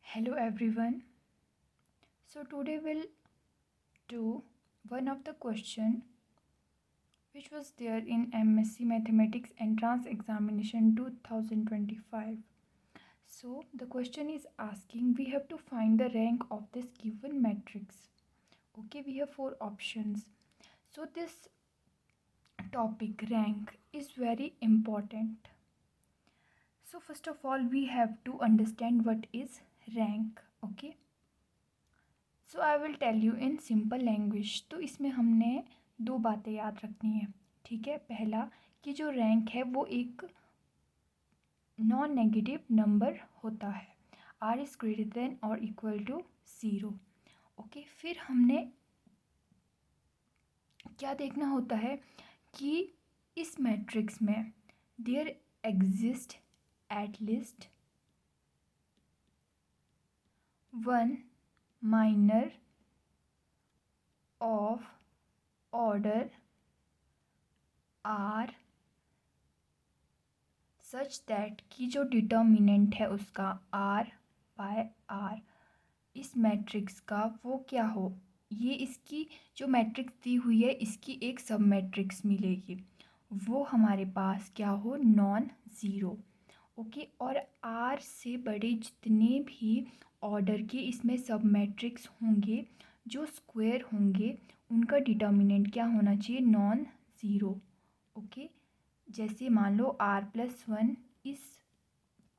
Hello everyone. So today we'll do one of the question which was there in MSc Mathematics Entrance Examination 2025. So the question is asking we have to find the rank of this given matrix. Okay, we have four options. So this topic rank is very important. So first of all we have to understand what is rank. Okay, so I will tell you in simple language. तो इसमें हमने दो बातें याद रखनी है। ठीक है, पहला कि जो रैंक है वो एक नॉन नेगेटिव नंबर होता है, आर इज़ ग्रेटर देन और इक्वल टू 0। ओके, फिर हमने क्या देखना होता है कि इस मैट्रिक्स में there exist at least one minor of order r such that कि जो डिटर्मिनेंट है उसका आर बाय आर इस मैट्रिक्स का वो क्या हो, ये इसकी जो मैट्रिक्स दी हुई है इसकी एक सब मैट्रिक्स मिलेगी, वो हमारे पास क्या हो, नॉन ज़ीरो। ओके, और आर से बड़े जितने भी ऑर्डर के इसमें सब मैट्रिक्स होंगे जो स्क्वायर होंगे उनका डिटर्मिनेंट क्या होना चाहिए, नॉन ज़ीरो। ओके, जैसे मान लो r+1 इस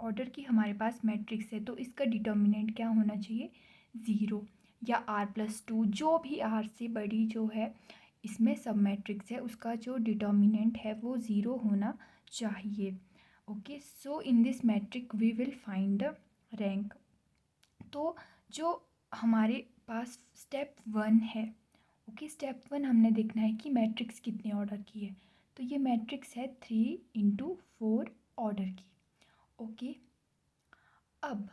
ऑर्डर की हमारे पास मैट्रिक्स है तो इसका डिटर्मिनेंट क्या होना चाहिए, ज़ीरो। या r+2 जो भी r से बड़ी जो है इसमें सब मैट्रिक्स है उसका जो डिटर्मिनेंट है वो ज़ीरो होना चाहिए। Okay, so in this matrix we will find the rank. तो जो हमारे पास स्टेप 1 है, ओके, स्टेप 1 हमने देखना है कि मैट्रिक्स कितने ऑर्डर की है। तो ये मैट्रिक्स है 3×4 ऑर्डर की। ओके, अब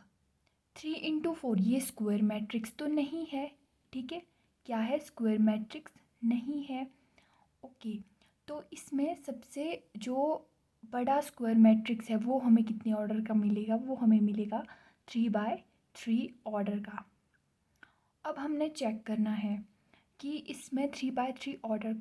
3×4 ये स्क्वायर मैट्रिक्स तो नहीं है। ठीक है, क्या है, स्क्वायर मैट्रिक्स नहीं है। ओके, तो इसमें सबसे जो बड़ा स्क्वायर मैट्रिक्स है वो हमें कितने ऑर्डर का मिलेगा, वो हमें मिलेगा 3×3 ऑर्डर का। अब हमने चेक करना है कि इसमें 3×3 ऑर्डर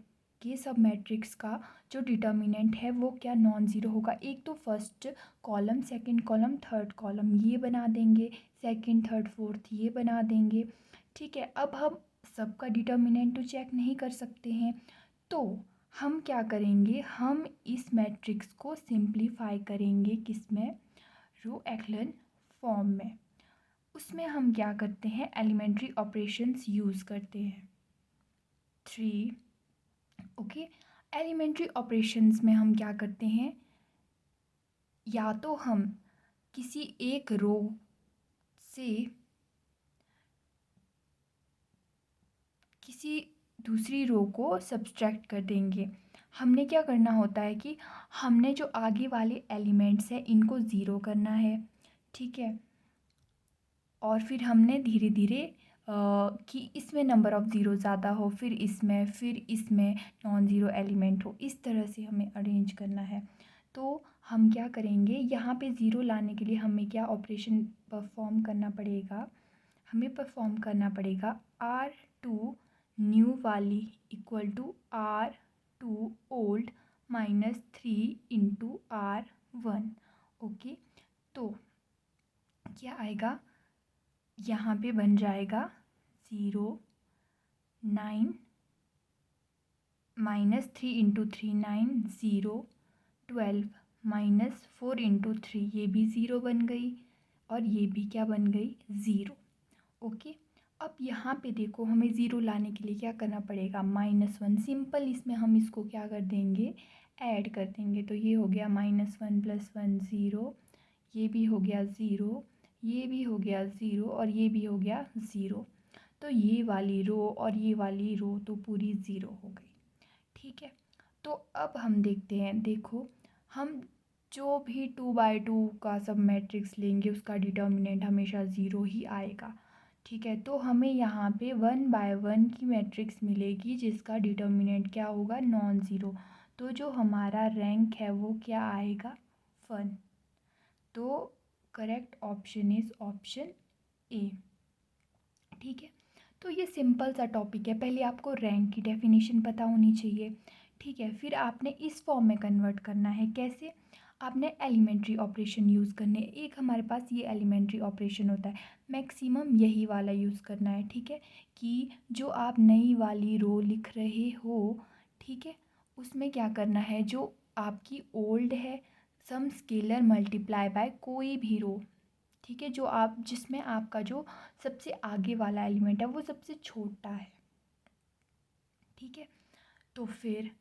के सब मैट्रिक्स का जो डिटर्मिनेंट है वो क्या नॉन ज़ीरो होगा। एक तो first column, second column, third column ये बना देंगे, सेकंड थर्ड फोर्थ ये बना देंगे। ठीक है, अब हम सबका डिटर्मिनेंट तो चेक नहीं कर सकते हैं, तो हम क्या करेंगे, हम इस मैट्रिक्स को सिंप्लीफाई करेंगे किसमें, रो एक्लन फॉर्म में। उसमें हम क्या करते हैं, एलिमेंट्री ऑपरेशंस यूज़ करते हैं। 3, ओके, एलिमेंट्री ऑपरेशंस में हम क्या करते हैं, या तो हम किसी एक रो से किसी दूसरी रो को सब्सट्रैक्ट कर देंगे। हमने क्या करना होता है कि हमने जो आगे वाले एलिमेंट्स हैं इनको ज़ीरो करना है। ठीक है, और फिर हमने धीरे धीरे कि इसमें नंबर ऑफ़ ज़ीरो ज़्यादा हो, फिर इसमें नॉन ज़ीरो एलिमेंट हो, इस तरह से हमें अरेंज करना है। तो हम क्या करेंगे, यहाँ पे ज़ीरो लाने के लिए हमें क्या ऑपरेशन परफॉर्म करना पड़ेगा, हमें परफॉर्म करना पड़ेगा R2 न्यू वाली equal to R2 old -3×R1। Okay, तो क्या आएगा, यहाँ पे बन जाएगा 0, 9 -3×3 9 0, 12 -4×3 ये भी ज़ीरो बन गई और ये भी क्या बन गई, ज़ीरो। ओके, अब यहाँ पे देखो हमें ज़ीरो लाने के लिए क्या करना पड़ेगा, -1। सिंपल इसमें हम इसको क्या कर देंगे, ऐड कर देंगे। तो ये हो गया -1 + 1 0, ये भी हो गया ज़ीरो, ये भी हो गया ज़ीरो और ये भी हो गया ज़ीरो। तो ये वाली रो और ये वाली रो तो पूरी ज़ीरो हो गई। ठीक है, तो अब हम देखते हैं, देखो हम जो भी 2×2 का सब मैट्रिक्स लेंगे उसका डिटर्मिनेंट हमेशा ज़ीरो ही आएगा। ठीक है, तो हमें यहाँ पे 1×1 की मैट्रिक्स मिलेगी जिसका डिटर्मिनेंट क्या होगा, नॉन ज़ीरो। तो जो हमारा रैंक है वो क्या आएगा, 1। तो correct option is option A. ठीक है, तो ये सिंपल सा टॉपिक है। पहले आपको रैंक की डेफिनेशन पता होनी चाहिए। ठीक है, फिर आपने इस फॉर्म में कन्वर्ट करना है। कैसे? आपने एलिमेंट्री ऑपरेशन यूज़ करने। एक हमारे पास ये एलिमेंट्री ऑपरेशन होता है, मैक्सिमम यही वाला यूज़ करना है। ठीक है, कि जो आप नई वाली रो लिख रहे हो, ठीक है, उसमें क्या करना है, जो आपकी ओल्ड है, सम स्केलर मल्टीप्लाई बाय कोई भी रो। ठीक है, जो आप जिसमें आपका जो सबसे आगे वाला एलिमेंट है वो सबसे छोटा है। ठीक है, तो फिर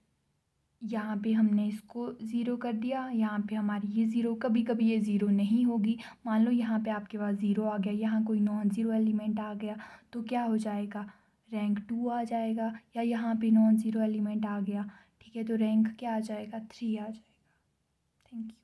यहाँ पे हमने इसको ज़ीरो कर दिया, यहाँ पे हमारी ये ज़ीरो, कभी कभी ये ज़ीरो नहीं होगी। मान लो यहाँ पे आपके पास ज़ीरो आ गया, यहाँ कोई नॉन ज़ीरो एलिमेंट आ गया, तो क्या हो जाएगा, रैंक 2 आ जाएगा। या यहाँ पे नॉन ज़ीरो एलिमेंट आ गया, ठीक है, तो रैंक क्या आ जाएगा, 3 आ जाएगा। Thank you.